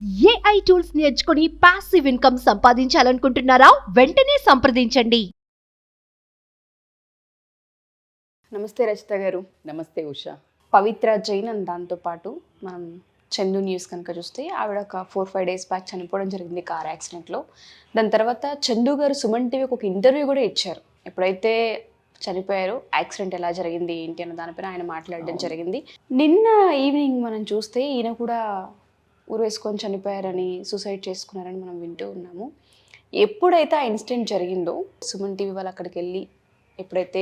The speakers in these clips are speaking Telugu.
ఏఐ టూల్స్ నేర్చుకుని పాసివ్ ఇన్కమ్ సంపాదించాలనుకుంటున్నారా? వెంటనే సంప్రదించండి. నమస్తే రచిత గారు. నమస్తే ఉషా. పవిత్ర జైన్ అండ్ దాంతోపాటు మనం చందు న్యూస్ కనుక చూస్తే ఆవిడ ఒక 4-5 డేస్ బ్యాక్ చనిపోవడం జరిగింది కార్ యాక్సిడెంట్లో. దాని తర్వాత చందు గారు సుమన్ టీవీకి ఒక ఇంటర్వ్యూ కూడా ఇచ్చారు. ఎప్పుడైతే చనిపోయారో యాక్సిడెంట్ ఎలా జరిగింది ఏంటి అన్న దానిపైన ఆయన మాట్లాడడం జరిగింది. నిన్న ఈవినింగ్ మనం చూస్తే ఈయన కూడా ఊరు వేసుకొని చనిపోయారని, సూసైడ్ చేసుకున్నారని మనం వింటూ ఉన్నాము. ఎప్పుడైతే ఆ ఇన్సిడెంట్ జరిగిందో సుమన్ టీవీ వాళ్ళు అక్కడికి వెళ్ళి ఎప్పుడైతే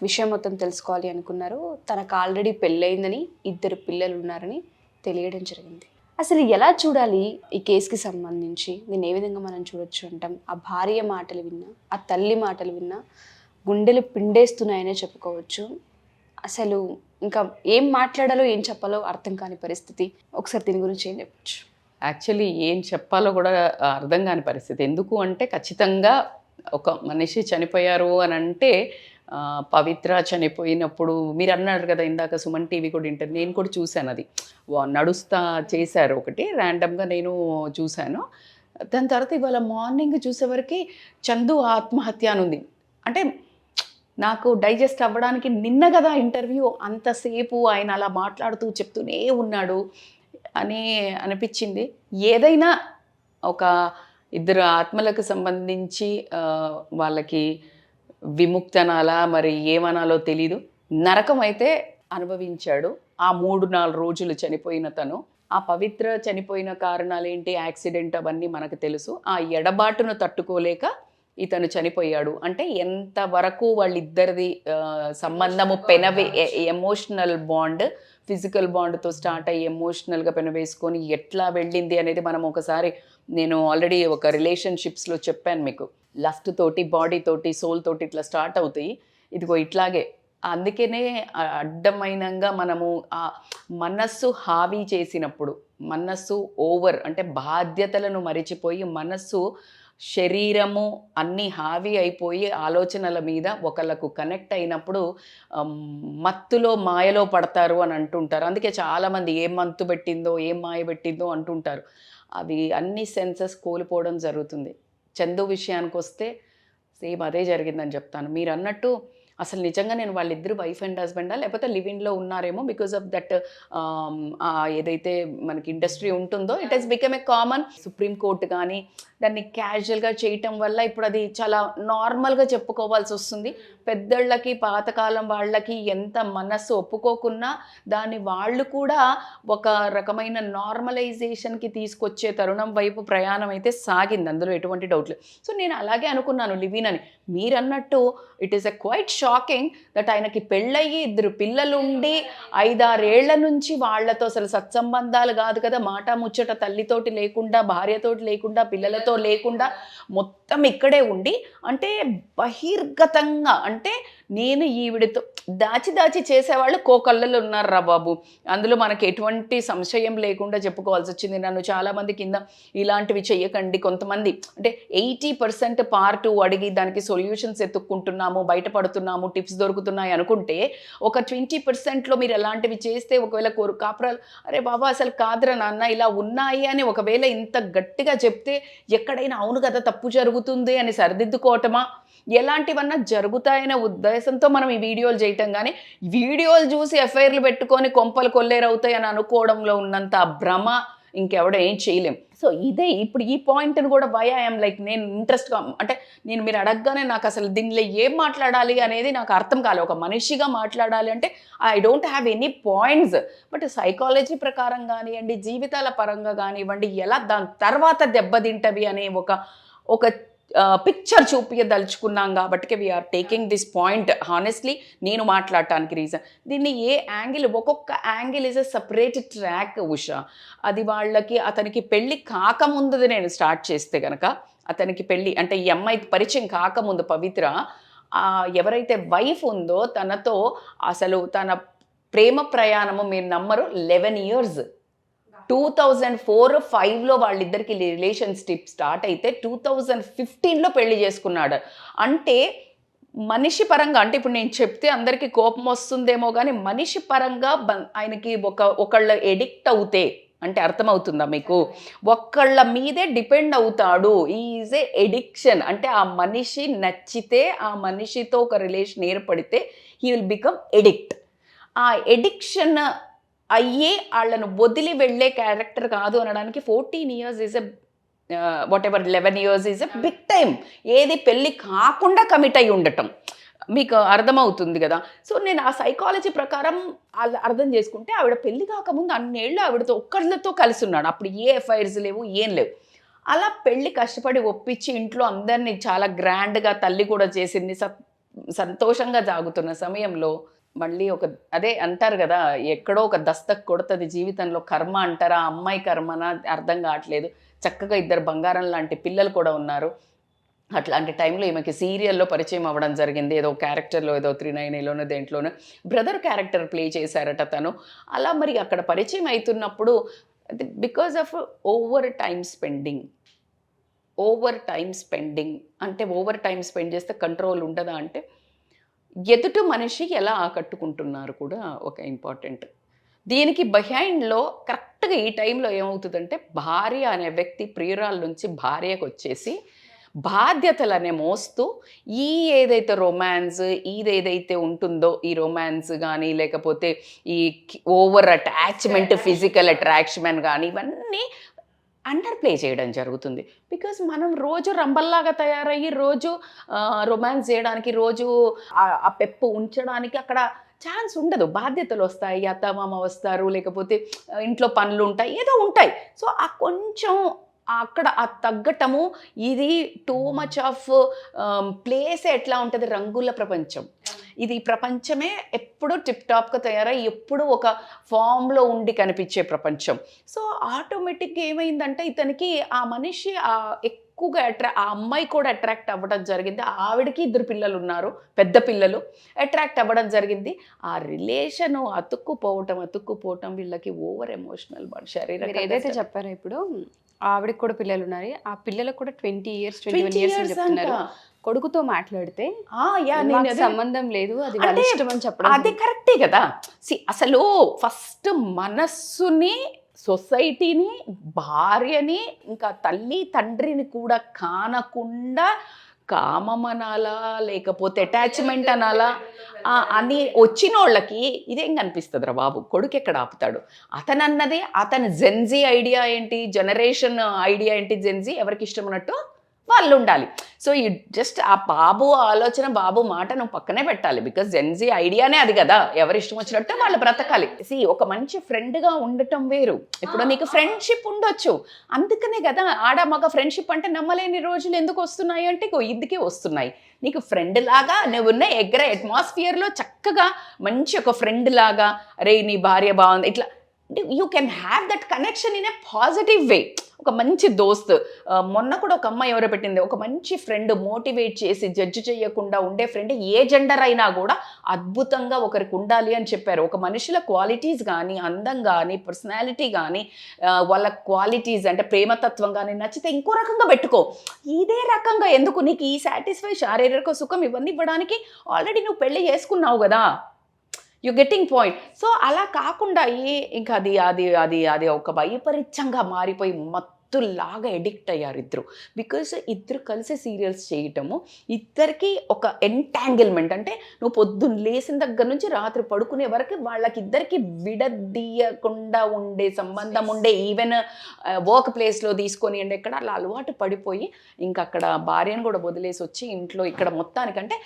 విషయం మొత్తం తెలుసుకోవాలి అనుకున్నారో తనకు ఆల్రెడీ పెళ్ళయిందని, 2 పిల్లలు ఉన్నారని తెలియడం జరిగింది. అసలు ఎలా చూడాలి ఈ కేసుకి సంబంధించి? దీన్ని ఏ విధంగా మనం చూడొచ్చు అంటాం? ఆ భార్య మాటలు విన్నా, ఆ తల్లి మాటలు విన్నా గుండెలు పిండేస్తున్నాయనే చెప్పుకోవచ్చు. అసలు ఇంకా ఏం మాట్లాడాలో ఏం చెప్పాలో అర్థం కాని పరిస్థితి. ఒకసారి దీని గురించి ఏం చెప్పచ్చు? యాక్చువల్లీ ఏం చెప్పాలో కూడా అర్థం కాని పరిస్థితి. ఎందుకు అంటే ఖచ్చితంగా ఒక మనిషి చనిపోయారు అని అంటే పవిత్ర చనిపోయినప్పుడు మీరు అన్నారు కదా ఇందాక సుమన్ టీవీ కూడా ఇంటర్వ్యూ, నేను కూడా చూశాను. అది నడుస్తా చేశారు ఒకటి, ర్యాండమ్గా నేను చూశాను. దాని తర్వాత ఇవాళ మార్నింగ్ చూసేవరకు చందు ఆత్మహత్య అని ఉంది. అంటే నాకు డైజెస్ట్ అవ్వడానికి నిన్న కదా ఇంటర్వ్యూ, అంతసేపు ఆయన అలా మాట్లాడుతూ చెప్తూనే ఉన్నాడు అని అనిపించింది. ఏదైనా ఒక 2 ఆత్మలకు సంబంధించి వాళ్ళకి విముక్తనాలా మరి ఏమనాలో తెలీదు. నరకం అయితే అనుభవించాడు ఆ 3-4 రోజులు చనిపోయిన తను. ఆ పవిత్ర చనిపోయిన కారణాలు ఏంటి, యాక్సిడెంట్ అవన్నీ మనకు తెలుసు. ఆ ఎడబాటును తట్టుకోలేక ఇతను చనిపోయాడు. అంటే ఎంతవరకు వాళ్ళిద్దరిది సంబంధము ఎమోషనల్ బాండ్, ఫిజికల్ బాండ్తో స్టార్ట్ అయ్యి ఎమోషనల్గా పెనవేసుకొని ఎట్లా వెళ్ళింది అనేది మనం ఒకసారి, నేను ఆల్రెడీ ఒక రిలేషన్షిప్స్లో చెప్పాను మీకు. లస్ట్ తోటి, బాడీ తోటి, సోల్ తోటి ఇట్లా స్టార్ట్ అవుతాయి. ఇదిగో ఇట్లాగే. అందుకనే అడ్డమైనంగా మనము ఆ మనస్సు హావీ చేసినప్పుడు, మనస్సు ఓవర్ అంటే బాధ్యతలను మరిచిపోయి మనస్సు శరీరము అన్నీ హావీ అయిపోయి ఆలోచనల మీద ఒకళ్ళకు కనెక్ట్ అయినప్పుడు మత్తులో మాయలో పడతారు అని అంటుంటారు. అందుకే చాలామంది ఏం మత్తు పెట్టిందో ఏం మాయ పెట్టిందో అంటుంటారు. అవి అన్ని సెన్సెస్ కోల్పోవడం జరుగుతుంది. చందు విషయానికి వస్తే సేమ్ అదే జరిగిందని చెప్తాను. మీరు అన్నట్టు అసలు నిజంగా నేను వాళ్ళిద్దరు వైఫ్ అండ్ హస్బెండా లేకపోతే లివింగ్లో ఉన్నారేమో, బికాస్ ఆఫ్ దట్ ఏదైతే మనకి ఇండస్ట్రీ ఉంటుందో it has become a common. Supreme court కానీ దాన్ని క్యాజువల్గా చేయటం వల్ల ఇప్పుడు అది చాలా నార్మల్గా చెప్పుకోవాల్సి వస్తుంది. పెద్దళ్ళకి, పాతకాలం వాళ్ళకి ఎంత మనస్సు ఒప్పుకోకున్నా దాన్ని వాళ్ళు కూడా ఒక రకమైన నార్మలైజేషన్కి తీసుకొచ్చే తరుణం వైపు ప్రయాణం అయితే సాగింది, అందులో ఎటువంటి డౌట్ లేదు. సో నేను అలాగే అనుకున్నాను లివిన్ అని. మీరన్నట్టు it is a quite shocking that ఆయనకి పెళ్ళయ్యి 2 పిల్లలు ఉండి 5-6 ఏళ్ల నుంచి వాళ్ళతో అసలు సత్సంబంధాలు కాదు కదా, మాట ముచ్చట తల్లితోటి లేకుండా, భార్యతోటి లేకుండా, పిల్లలతో లేకుండా మొత్తం ఇక్కడే ఉండి, అంటే బహిర్గతంగా అంటే నేను ఈవిడితో దాచి చేసేవాళ్ళు కోకళ్ళలు ఉన్నారు రా బాబు. అందులో మనకి ఎటువంటి సంశయం లేకుండా చెప్పుకోవాల్సి వచ్చింది. నన్ను చాలామంది కింద ఇలాంటివి చెయ్యకండి, కొంతమంది అంటే 80% పార్ట్ అడిగి దానికి సొల్యూషన్స్ ఎత్తుక్కుంటున్నాము, బయటపడుతున్నాము, టిప్స్ దొరుకుతున్నాయి అనుకుంటే ఒక 20%లో మీరు ఎలాంటివి చేస్తే ఒకవేళ కాపురాలు అరే బాబా అసలు కాదురా నాన్న ఇలా ఉన్నాయి అని ఒకవేళ ఇంత గట్టిగా చెప్తే ఎక్కడైనా అవును కదా తప్పు జరుగుతుంది అని సరిదిద్దుకోవటమా, ఎలాంటివన్నా జరుగుతాయనే ఉద్దేశంతో మనం ఈ వీడియోలు చేయటం. కానీ వీడియోలు చూసి ఎఫ్ఐఆర్లు పెట్టుకొని కొంపలు కొల్లేరవుతాయి అని అనుకోవడంలో ఉన్నంత భ్రమ ఇంకెవడ ఏం చేయలేం. సో ఇదే ఇప్పుడు ఈ పాయింట్ని కూడా వై ఐఎమ్ లైక్, నేను ఇంట్రెస్ట్గా అంటే మీరు అడగగానే నాకు అసలు దీనిలో ఏం మాట్లాడాలి అనేది నాకు అర్థం కాలేదు. ఒక మనిషిగా మాట్లాడాలి అంటే I don't have any points. But psychology ప్రకారం కానివ్వండి, జీవితాల పరంగా కానివ్వండి, ఎలా దాని తర్వాత దెబ్బతింటవి అనే ఒక పిక్చర్ చూపించదలుచుకున్నాం కాబట్టి we're taking this point honestly. నేను మాట్లాడటానికి రీజన్ దీన్ని ఏ యాంగిల్, ఒక్కొక్క angle is a separate track Usha. అది వాళ్ళకి అతనికి పెళ్ళి కాకముందుది నేను స్టార్ట్ చేస్తే కనుక, అతనికి పెళ్ళి అంటే ఈ అమ్మాయి పరిచయం కాకముందు పవిత్ర ఎవరైతే వైఫ్ ఉందో తనతో అసలు తన ప్రేమ ప్రయాణము మీరు నమ్మరు 11 years. 2004-5లో వాళ్ళిద్దరికి రిలేషన్షిప్ స్టార్ట్ అయితే 2015లో పెళ్లి చేసుకున్నాడు. అంటే మనిషి పరంగా అంటే ఇప్పుడు నేను చెప్తే అందరికీ కోపం వస్తుందేమో కానీ మనిషి పరంగా ఆయనకి ఒకళ్ళ ఎడిక్ట్ అవుతే అంటే అర్థమవుతుందా మీకు? ఒక్కళ్ళ మీదే డిపెండ్ అవుతాడు. Is a addiction. అంటే ఆ మనిషి నచ్చితే, ఆ మనిషితో ఒక రిలేషన్ ఏర్పడితే హీ విల్ బికమ్ ఎడిక్ట్. ఆ ఎడిక్షన్ అయ్యి వాళ్ళను వదిలి వెళ్ళే క్యారెక్టర్ కాదు అనడానికి 14 years is a whatever 11 years is a big time. ఏది పెళ్ళి కాకుండా కమిట్ అయి ఉండటం మీకు అర్థమవుతుంది కదా. సో నేను ఆ సైకాలజీ ప్రకారం అర్థం చేసుకుంటే ఆవిడ పెళ్లి కాకముందు అన్నేళ్ళు ఆవిడతో ఒక్కళ్ళతో కలిసి ఉన్నాడు. అప్పుడు ఏ ఎఫ్ఐఆర్స్ లేవు, ఏం లేవు. అలా పెళ్లి కష్టపడి ఒప్పించి ఇంట్లో అందరినీ చాలా గ్రాండ్గా తల్లి కూడా చేసింది. సంతోషంగా జాగుతున్న సమయంలో మళ్ళీ ఒక అదే అంటారు కదా, ఎక్కడో ఒక దస్తక్ కొడుతుంది జీవితంలో. కర్మ అంటారా, అమ్మాయి కర్మనా అర్థం కావట్లేదు. చక్కగా 2 బంగారం లాంటి పిల్లలు కూడా ఉన్నారు. అట్లాంటి టైంలో ఈమెకి సీరియల్లో పరిచయం అవ్వడం జరిగింది. ఏదో క్యారెక్టర్లో, ఏదో 390లోనో దేంట్లోనో బ్రదర్ క్యారెక్టర్ ప్లే చేశారట తను. అలా మరి అక్కడ పరిచయం అవుతున్నప్పుడు because of over time spending అంటే ఓవర్ టైం స్పెండ్ చేస్తే కంట్రోల్ ఉండదా అంటే ఎదుటి మనిషి ఎలా ఆకట్టుకుంటున్నారు కూడా ఒక ఇంపార్టెంట్. దీనికి బిహైండ్లో కరెక్ట్గా ఈ టైంలో ఏమవుతుందంటే భార్య అనే వ్యక్తి ప్రియురాల నుంచి భార్యకు వచ్చేసి బాధ్యతలనే మోస్తూ ఈ ఏదైతే రొమాన్స్ ఇదేదైతే ఉంటుందో, ఈ రొమాన్స్ కానీ లేకపోతే ఈ ఓవర్ అటాచ్మెంట్, ఫిజికల్ అట్రాక్షన్ కానీ ఇవన్నీ అండర్ ప్లే చేయడం జరుగుతుంది. బికాజ్ మనం రోజు రంబల్లాగా తయారయ్యి రోజు రొమాన్స్ చేయడానికి, రోజు ఆ పెప్పు ఉంచడానికి అక్కడ ఛాన్స్ ఉండదు. బాధ్యతలు వస్తాయి, అత్తమామ వస్తారు, లేకపోతే ఇంట్లో పనులు ఉంటాయి, ఏదో ఉంటాయి. సో ఆ కొంచెం అక్కడ ఆ తగ్గటము, ఇది టూ మచ్ ఆఫ్ ప్లేస్ ఎట్లా ఉంటుంది, రంగుల ప్రపంచం. ఇది ప్రపంచమే ఎప్పుడూ టిప్ టాప్గా తయారై ఎప్పుడు ఒక ఫామ్లో ఉండి కనిపించే ప్రపంచం. సో ఆటోమేటిక్గా ఏమైందంటే ఇతనికి ఆ మనిషి ఎక్కువగా ఆ అమ్మాయి కూడా అట్రాక్ట్ అవ్వడం జరిగింది. ఆవిడకి 2 పిల్లలు ఉన్నారు, పెద్ద పిల్లలు. అట్రాక్ట్ అవ్వడం జరిగింది. ఆ రిలేషను అతుక్కుపోవటం వీళ్ళకి ఓవర్ ఎమోషనల్ శరీరం. ఏదైతే చెప్పారో ఇప్పుడు ఆవిడకి కూడా పిల్లలు ఉన్నాయి, ఆ పిల్లలకు కూడా 20 years 21 years అని చెప్తున్నారు. కొడుకుతో మాట్లాడితే సంబంధం లేదు, అది వాళ్ళ ఇష్టం అని చెప్పడం అది కరెక్టే కదా. అసలు ఫస్ట్ మనస్సుని, సొసైటీని, భార్యని, ఇంకా తల్లి తండ్రిని కూడా కానకుండా కామం అనాలా లేకపోతే అటాచ్మెంట్ అనాలా అని వచ్చిన వాళ్ళకి ఇదేం కనిపిస్తుంది రా బాబు. కొడుకు ఎక్కడ ఆపుతాడు? అతనన్నది అతని జెన్జీ ఐడియా ఏంటి, జనరేషన్ ఐడియా ఏంటి, జెన్జీ ఎవరికి ఇష్టం ఉన్నట్టు వాళ్ళు ఉండాలి. సో ఈ జస్ట్ ఆ బాబు ఆలోచన, బాబు మాట నువ్వు పక్కనే పెట్టాలి. బికాజ్ జెన్జీ ఐడియానే అది కదా, ఎవరి ఇష్టం వచ్చినట్టు వాళ్ళు బ్రతకాలి. ఒక మంచి ఫ్రెండ్గా ఉండటం వేరు. ఇప్పుడు నీకు ఫ్రెండ్షిప్ ఉండొచ్చు, అందుకనే కదా ఆడ మగ ఫ్రెండ్షిప్ అంటే నమ్మలేని రోజులు ఎందుకు వస్తున్నాయి అంటే ఇదికే వస్తున్నాయి. నీకు ఫ్రెండ్ లాగా నువ్వున్న ఎగ్రే అట్మాస్ఫియర్లో చక్కగా మంచి ఒక ఫ్రెండ్ లాగా, రే నీ భార్య బాగుంది, ఇట్లా you can have that connection in a positive way. ఒక మంచి దోస్త్, మొన్న కూడా ఒక అమ్మాయి ఎవరో పెట్టింది, ఒక మంచి ఫ్రెండ్, మోటివేట్ చేసి జడ్జి చేయకుండా ఉండే ఫ్రెండ్ ఏ జెండర్ అయినా కూడా అద్భుతంగా ఒకరికి ఉండాలి అని చెప్పారు. ఒక మనుషుల క్వాలిటీస్ కానీ, అందం కానీ, పర్సనాలిటీ కానీ, వాళ్ళ క్వాలిటీస్ అంటే ప్రేమతత్వం కానీ నచ్చితే ఇంకో రకంగా పెట్టుకో. ఇదే రకంగా ఎందుకు? నీకు ఈ సాటిస్ఫై, శారీరక సుఖం ఇవన్నీ ఇవ్వడానికి ఆల్రెడీ నువ్వు పెళ్లి చేసుకున్నావు కదా, యు గెట్టింగ్ పాయింట్. సో అలా కాకుండా ఇంకా అది ఒక వైపరీత్యంగా మారిపోయి లాగా ఎడిక్ట్ అయ్యారు ఇద్దరు. బికాజ్ ఇద్దరు కలిసి సీరియల్స్ చేయటము, ఇద్దరికి ఒక ఎంటాంగిల్మెంట్. అంటే నువ్వు పొద్దున్న లేచిన దగ్గర నుంచి రాత్రి పడుకునే వరకు వాళ్ళకిద్దరికి విడదీయకుండా ఉండే సంబంధం ఉండే, ఈవెన్ వర్క్ ప్లేస్లో తీసుకొని అండి ఎక్కడ అలా అలవాటు పడిపోయి ఇంకా అక్కడ భార్యను కూడా వదిలేసి వచ్చి ఇంట్లో ఇక్కడ మొత్తానికంటే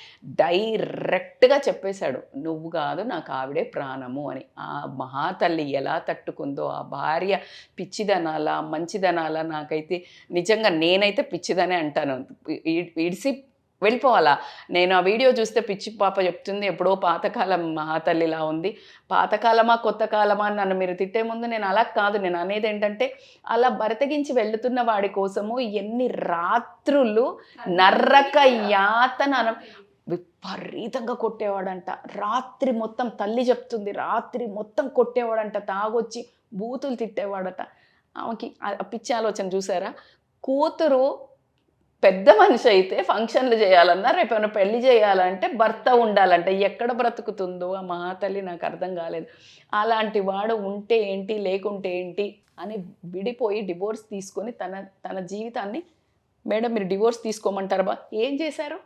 డైరెక్ట్గా చెప్పేశాడు, నువ్వు కాదు నాకు ఆవిడే ప్రాణము అని. ఆ మహాతల్లి ఎలా తట్టుకుందో, ఆ భార్య పిచ్చిదనాలా మంచిదనాలా, నాకైతే నిజంగా నేనైతే పిచ్చిదనే అంటాను. ఇడిసి వెళ్ళిపోవాలా. నేను ఆ వీడియో చూస్తే పిచ్చి పాప చెప్తుంది, ఎప్పుడో పాతకాలం మహాతల్లిలా ఉంది. పాతకాలమా కొత్త కాలమా అని నన్ను మీరు తిట్టే ముందు నేను అలా కాదు, నేను అనేది ఏంటంటే అలా బరతగించి వెళ్తున్న వాడి కోసము ఎన్ని రాత్రులు నర్రక యాతన విపరీతంగా కొట్టేవాడంట. రాత్రి మొత్తం తల్లి చెప్తుంది, రాత్రి మొత్తం కొట్టేవాడంట, తాగొచ్చి బూతులు తిట్టేవాడట. ఆమెకి పిచ్చి ఆలోచన చూసారా? కూతురు పెద్ద మనిషి అయితే ఫంక్షన్లు చేయాలన్నా, రేపేమైనా పెళ్లి చేయాలంటే భర్త ఉండాలంటే ఎక్కడ బ్రతుకుతుందో ఆ మహాతల్లి నాకు అర్థం కాలేదు. అలాంటి వాడు ఉంటే ఏంటి, లేకుంటే ఏంటి, అని విడిపోయి డివోర్స్ తీసుకొని తన జీవితాన్ని, మేడం మీరు డివోర్స్ తీసుకోమంటారా? ఏం చేశారు?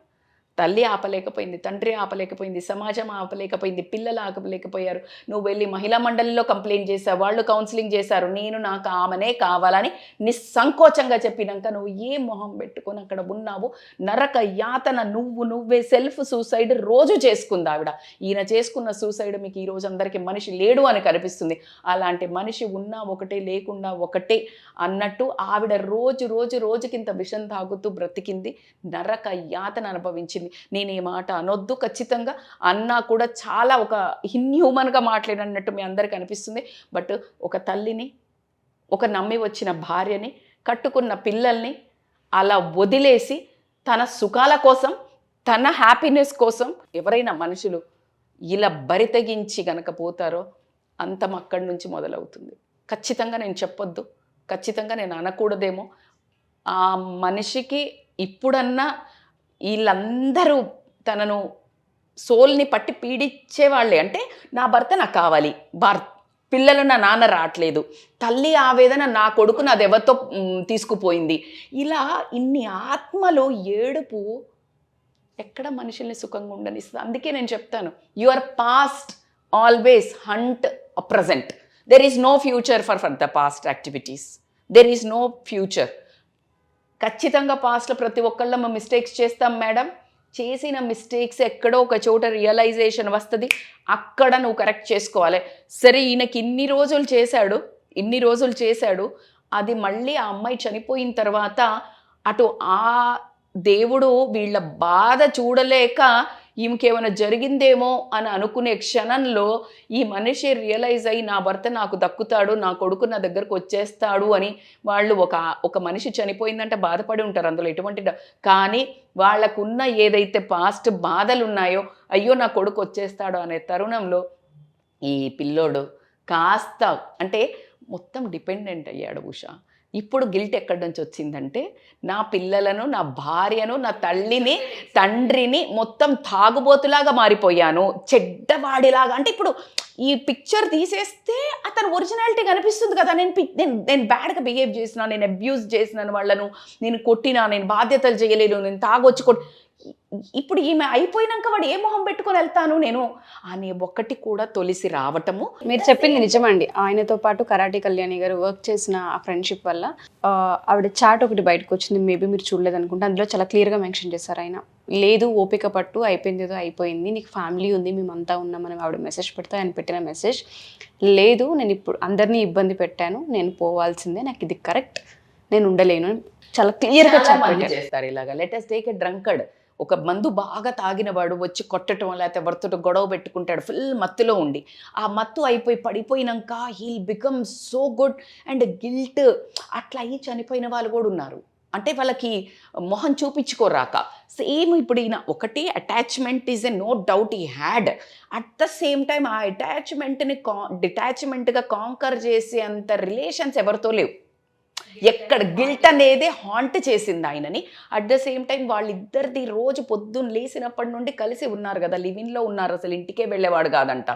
తల్లి ఆపలేకపోయింది, తండ్రి ఆపలేకపోయింది, సమాజం ఆపలేకపోయింది, పిల్లలు ఆపలేకపోయారు. నువ్వు వెళ్ళి మహిళా మండలిలో కంప్లైంట్ చేశావు, వాళ్ళు కౌన్సిలింగ్ చేశారు, నాకు ఆమెనే కావాలని నిస్సంకోచంగా చెప్పినాక నువ్వు ఏ మొహం పెట్టుకొని అక్కడ ఉన్నావు? నరక యాతన, నువ్వే సెల్ఫ్ సూసైడ్ రోజు చేసుకుంది ఆవిడ. ఈయన చేసుకున్న సూసైడ్ మీకు ఈరోజు అందరికీ మనిషి లేడు అని కనిపిస్తుంది. అలాంటి మనిషి ఉన్నా ఒకటే, లేకుండా ఒకటే అన్నట్టు ఆవిడ రోజుకింత విషం తాగుతూ బ్రతికింది, నరక యాతన అనుభవించింది. నేను ఈ మాట అనొద్దు, ఖచ్చితంగా అన్నా కూడా చాలా ఒక ఇన్హ్యూమన్గా మాట్లాడినట్టు మీ అందరికీ అనిపిస్తుంది. బట్ ఒక తల్లిని, ఒక నమ్మి వచ్చిన భార్యని, కట్టుకున్న పిల్లల్ని అలా వదిలేసి తన సుఖాల కోసం, తన హ్యాపీనెస్ కోసం ఎవరైనా మనుషులు ఇలా బరితెగించి గనక పోతారో అంతం అక్కడి నుంచి మొదలవుతుంది. ఖచ్చితంగా నేను చెప్పొద్దు, ఖచ్చితంగా నేను అనకూడదేమో. ఆ మనిషికి ఇప్పుడన్నా వీళ్ళందరూ తనను సోల్ని పట్టి పీడించేవాళ్ళే. అంటే నా భర్త నాకు కావాలి, పిల్లలు నా నాన్న రావట్లేదు, తల్లి ఆవేదన నా కొడుకుని అది ఎవరితో తీసుకుపోయింది, ఇలా ఇన్ని ఆత్మలు ఏడుపు ఎక్కడ మనుషుల్ని సుఖంగా ఉండనిస్తుంది. అందుకే నేను చెప్తాను, your past always haunt a present. There is no future for the past activities, there is no future. ఖచ్చితంగా పాస్ట్లో ప్రతి ఒక్కళ్ళ మిస్టేక్స్ చేస్తాం మేడం. చేసిన మిస్టేక్స్ ఎక్కడో ఒక చోట రియలైజేషన్ వస్తుంది, అక్కడ నువ్వు కరెక్ట్ చేసుకోవాలి. సరే ఈయనకి ఇన్ని రోజులు చేశాడు, అది మళ్ళీ ఆ అమ్మాయి చనిపోయిన తర్వాత అటు ఆ దేవుడు వీళ్ళ బాధ చూడలేక ఈమెకేమైనా జరిగిందేమో అని అనుకునే క్షణంలో ఈ మనిషి రియలైజ్ అయ్యి నా భర్త నాకు దక్కుతాడు, నా కొడుకు నా దగ్గరకు వచ్చేస్తాడు అని వాళ్ళు ఒక మనిషి చనిపోయిందంటే బాధపడి ఉంటారు, అందులో ఎటువంటి కానీ వాళ్ళకున్న ఏదైతే పాస్ట్ బాధలు ఉన్నాయో, అయ్యో నా కొడుకు వచ్చేస్తాడు అనే తరుణంలో ఈ పిల్లోడు కాస్త అంటే మొత్తం డిపెండెంట్ అయ్యాడు ఉషా. ఇప్పుడు గిల్ట్ ఎక్కడి నుంచి వచ్చిందంటే నా పిల్లలను, నా భార్యను, నా తల్లిని, తండ్రిని మొత్తం తాగుబోతులాగా మారిపోయాను, చెడ్డవాడిలాగా. అంటే ఇప్పుడు ఈ పిక్చర్ తీసేస్తే అతను ఒరిజినాలిటీ కనిపిస్తుంది కదా. నేను బ్యాడ్గా బిహేవ్ చేసిన, నేను అబ్యూజ్ చేసినాను వాళ్ళను, నేను కొట్టినా, నేను బాధ్యతలు చేయలేను, నేను తాగొచ్చి ఇప్పుడు ఈమె అయిపోయినాక వాడు ఏ మొహం పెట్టుకొని వెళ్తాను నేను అనే ఒక్కటి కూడా తొలిసి రావటము. మీరు చెప్పింది నిజమండి. ఆయనతో పాటు కరాటే కళ్యాణి గారు వర్క్ చేసిన ఆ ఫ్రెండ్షిప్ వల్ల ఆవిడ చాట్ ఒకటి బయటకు వచ్చింది, మేబీ మీరు చూడలేదు అనుకుంటే. అందులో చాలా క్లియర్గా మెన్షన్ చేశారు ఆయన, లేదు ఓపిక పట్టు, అయిపోయింది ఏదో అయిపోయింది, నీకు ఫ్యామిలీ ఉంది, మేమంతా ఉన్నామని ఆవిడ మెసేజ్ పెడితే ఆయన పెట్టిన మెసేజ్, లేదు నేను ఇప్పుడు అందరినీ ఇబ్బంది పెట్టాను, నేను పోవాల్సిందే, నాకు ఇది కరెక్ట్, నేను ఉండలేను, చాలా క్లియర్గా చేస్తారు. ఇలాగా let us take a drunkard, ఒక మందు బాగా తాగిన వాడు వచ్చి కొట్టడం లేకపోతే ఎవరితో గొడవ పెట్టుకుంటాడు ఫుల్ మత్తులో ఉండి, ఆ మత్తు అయిపోయి పడిపోయినాక heal become so good and guilt అట్లా అయ్యి చనిపోయిన వాళ్ళు కూడా ఉన్నారు. అంటే వాళ్ళకి మొహం చూపించుకోరాక. సేమ్ ఇప్పుడు ఈయన ఒకటి attachment is a no doubt ఈ had, at the same time ఆ అటాచ్మెంట్ని డిటాచ్మెంట్గా కాంకర్ చేసే అంత రిలేషన్స్ ఎవరితో లేవు. ఎక్కడ గిల్ట్ అనేది హాంట్ చేసింది ఆయనని. అట్ ద సేమ్ టైం వాళ్ళిద్దరిది రోజు పొద్దున్న లేసినప్పటి నుండి కలిసి ఉన్నారు కదా, లివిన్లో ఉన్నారు, అసలు ఇంటికే వెళ్ళేవాడు కాదంట.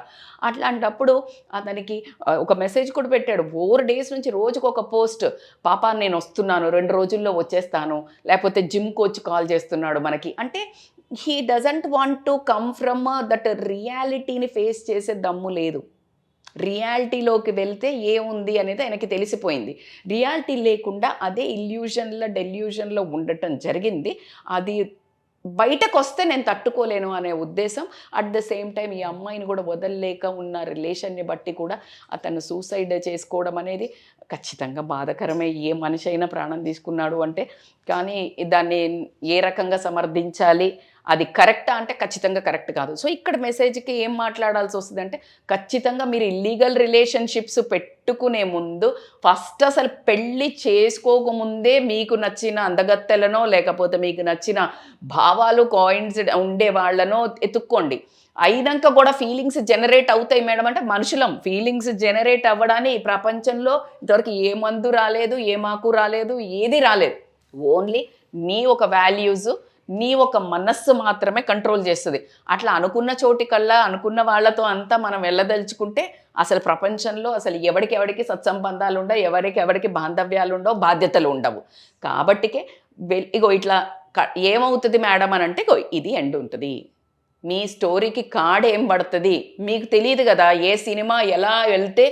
అట్లాంటప్పుడు అతనికి ఒక మెసేజ్ కూడా పెట్టాడు, 4 days నుంచి రోజుకు ఒక పోస్ట్, పాపా నేను వస్తున్నాను, 2 రోజుల్లో వచ్చేస్తాను, లేకపోతే జిమ్ కోచ్ కాల్ చేస్తున్నాడు మనకి. అంటే he doesn't want to come from that రియాలిటీని ఫేస్ చేసే దమ్ము లేదు. రియాలిటీలోకి వెళ్తే ఏముంది అనేది ఆయనకి తెలిసిపోయింది. రియాలిటీ లేకుండా అదే డెల్యూషన్లో ఉండటం జరిగింది. అది బయటకు వస్తే నేను తట్టుకోలేను అనే ఉద్దేశం. అట్ ద సేమ్ టైం ఈ అమ్మాయిని కూడా వదలలేక ఉన్న రిలేషన్ని బట్టి కూడా అతను సూసైడ్ చేసుకోవడం అనేది ఖచ్చితంగా బాధాకరమే. ఏ మనిషి అయినా ప్రాణం తీసుకున్నాడు అంటే, కానీ దాన్ని ఏ రకంగా సమర్థించాలి, అది కరెక్టా అంటే ఖచ్చితంగా కరెక్ట్ కాదు. సో ఇక్కడ మెసేజ్కి ఏం మాట్లాడాల్సి వస్తుంది అంటే, ఖచ్చితంగా మీరు ఇల్లీగల్ రిలేషన్షిప్స్ పెట్టుకునే ముందు ఫస్ట్ అసలు పెళ్ళి చేసుకోకముందే మీకు నచ్చిన అందగత్తెలనో లేకపోతే మీకు నచ్చిన భావాలు కాయిన్స్ ఉండే వాళ్ళనో ఎత్తుక్కోండి. అయినాక కూడా ఫీలింగ్స్ జనరేట్ అవుతాయి మేడం అంటే, మనుషులం ఫీలింగ్స్ జనరేట్ అవ్వడానికి ఈ ప్రపంచంలో ఇంతవరకు ఏ మందు రాలేదు, ఏ మాకు రాలేదు, ఏది రాలేదు. ఓన్లీ నీ ఒక వాల్యూస్, నీ ఒక మనస్సు మాత్రమే కంట్రోల్ చేస్తుంది. అట్లా అనుకున్న చోటికల్లా అనుకున్న వాళ్ళతో అంతా మనం వెళ్ళదలుచుకుంటే అసలు ప్రపంచంలో అసలు ఎవరికి సత్సంబంధాలు ఉండవు, ఎవరికి బాంధవ్యాలు ఉండవు, బాధ్యతలు ఉండవు. కాబట్టికే ఇగో ఇట్లా ఏమవుతుంది మేడం అని అంటే ఇగో ఇది ఎండ్ ఉంటుంది. మీ స్టోరీకి కార్డ్ ఏం పడుతుంది మీకు తెలియదు కదా, ఏ సినిమా ఎలా వెళ్తే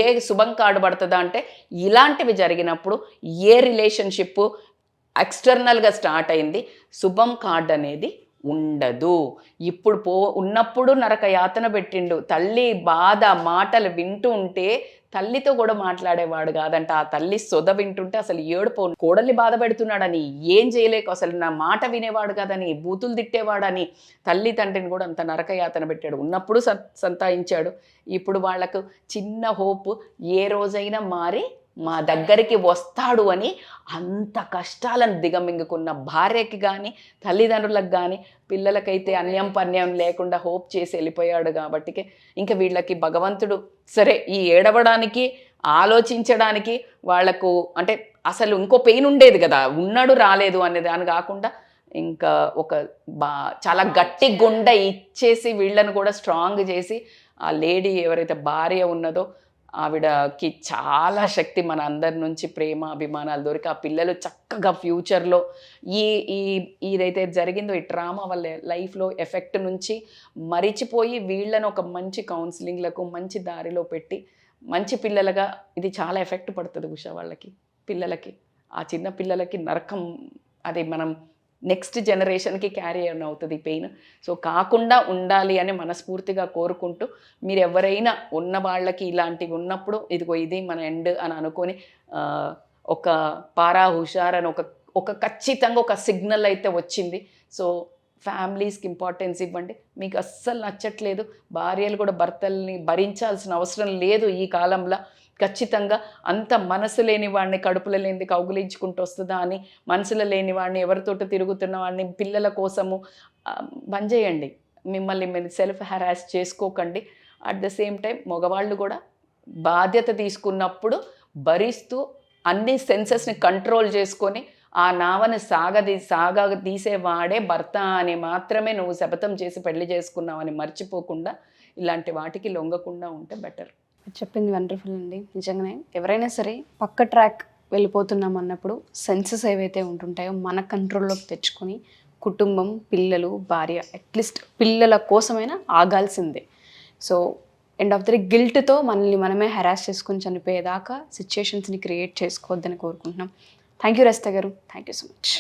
ఏ శుభం కార్డు పడుతుందా అంటే ఇలాంటివి జరిగినప్పుడు ఏ రిలేషన్షిప్ ఎక్స్టర్నల్గా స్టార్ట్ అయింది శుభం కార్డ్ అనేది ఉండదు. ఇప్పుడు ఉన్నప్పుడు నరక యాతన పెట్టిండు. తల్లి బాధ మాటలు వింటూ ఉంటే తల్లితో కూడా మాట్లాడేవాడు కాదంట. ఆ తల్లి సొద వింటుంటే అసలు ఏడుపో, కోడల్ని బాధ పెడుతున్నాడని, ఏం చేయలేక అసలు నా మాట వినేవాడు కాదని, బూతులు తిట్టేవాడని తల్లి తండ్రిని కూడా అంత నరకయాతన పెట్టాడు. ఉన్నప్పుడు సంతాయించాడు. ఇప్పుడు వాళ్లకు చిన్న హోప్ ఏ రోజైనా మారి మా దగ్గరికి వస్తాడు అని అంత కష్టాలను దిగమింగుకున్న భార్యకి కానీ తల్లిదండ్రులకు కానీ పిల్లలకైతే అన్యం పన్యం లేకుండా హోప్ చేసి వెళ్ళిపోయాడు. కాబట్టి ఇంకా వీళ్ళకి భగవంతుడు సరే ఈ ఏడవడానికి ఆలోచించడానికి వాళ్లకు అంటే అసలు ఇంకో పెయిన్ ఉండేది కదా, ఉన్నాడు రాలేదు అనే దాని కాకుండా ఇంకా ఒక చాలా గట్టి గుండె ఇచ్చేసి వీళ్ళను కూడా స్ట్రాంగ్ చేసి ఆ లేడీ ఎవరైతే భార్య ఉన్నదో ఆవిడకి చాలా శక్తి మన అందరి నుంచి ప్రేమ అభిమానాలు దొరికి ఆ పిల్లలు చక్కగా ఫ్యూచర్లో ఇదైతే జరిగిందో ఈ ట్రామా వాళ్ళ లైఫ్లో ఎఫెక్ట్ నుంచి మరిచిపోయి వీళ్ళను ఒక మంచి కౌన్సిలింగ్లకు మంచి దారిలో పెట్టి మంచి పిల్లలుగా ఇది చాలా ఎఫెక్ట్ పడుతుంది ఉషా వాళ్ళకి పిల్లలకి, ఆ చిన్న పిల్లలకి నరకం అది మనం నెక్స్ట్ జనరేషన్కి క్యారీ ఆన్ అవుతుంది పెయిన్. సో కాకుండా ఉండాలి అని మనస్ఫూర్తిగా కోరుకుంటూ మీరు ఎవరైనా ఉన్న వాళ్ళకి ఇలాంటివి ఉన్నప్పుడు ఇదిగో ఇది మన ఎండ్ అని అనుకొని ఒక పారా హుషార్ అని ఒక ఖచ్చితంగా ఒక సిగ్నల్ అయితే వచ్చింది. సో ఫ్యామిలీస్కి ఇంపార్టెన్స్ ఇవ్వండి. మీకు అస్సలు నచ్చట్లేదు, భార్యలు కూడా భర్తల్ని భరించాల్సిన అవసరం లేదు ఈ కాలంలో. ఖచ్చితంగా అంత మనసు లేని వాడిని కడుపులో లేనిది కౌగులించుకుంటూ వస్తుందా అని, మనసులో లేని వాడిని ఎవరితోటి తిరుగుతున్న వాడిని పిల్లల కోసము బంద్ చేయండి. మిమ్మల్ని మీరు సెల్ఫ్ హెరాస్ చేసుకోకండి. అట్ ద సేమ్ టైం మగవాళ్ళు కూడా బాధ్యత తీసుకున్నప్పుడు భరిస్తూ అన్ని సెన్సెస్ని కంట్రోల్ చేసుకొని ఆ నావను సాగదీసేవాడే భర్త అని మాత్రమే నువ్వు శపథం చేసి పెళ్లి చేసుకున్నావని మర్చిపోకుండా ఇలాంటి వాటికి లొంగకుండా ఉంటే బెటర్. చెప్పింది వండర్ఫుల్ అండి. నిజంగానే ఎవరైనా సరే పక్క ట్రాక్ వెళ్ళిపోతున్నాం అన్నప్పుడు సెన్సెస్ ఏవైతే ఉంటుంటాయో మన కంట్రోల్లోకి తెచ్చుకొని కుటుంబం, పిల్లలు, భార్య, అట్లీస్ట్ పిల్లల కోసమైనా ఆగాల్సిందే. So end of the day గిల్ట్తో మనల్ని మనమే హెరాస్ చేసుకొని చనిపోయేదాకా సిచ్యుయేషన్స్ని క్రియేట్ చేసుకోవద్దని కోరుకుంటున్నాం. థ్యాంక్ యూ రజిత గారు, thank you so much.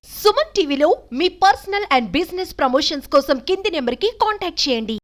Suman టీవీలో మీ పర్సనల్ అండ్ బిజినెస్ ప్రమోషన్స్ కోసం కింది నెంబర్కి కాంటాక్ట్ చేయండి.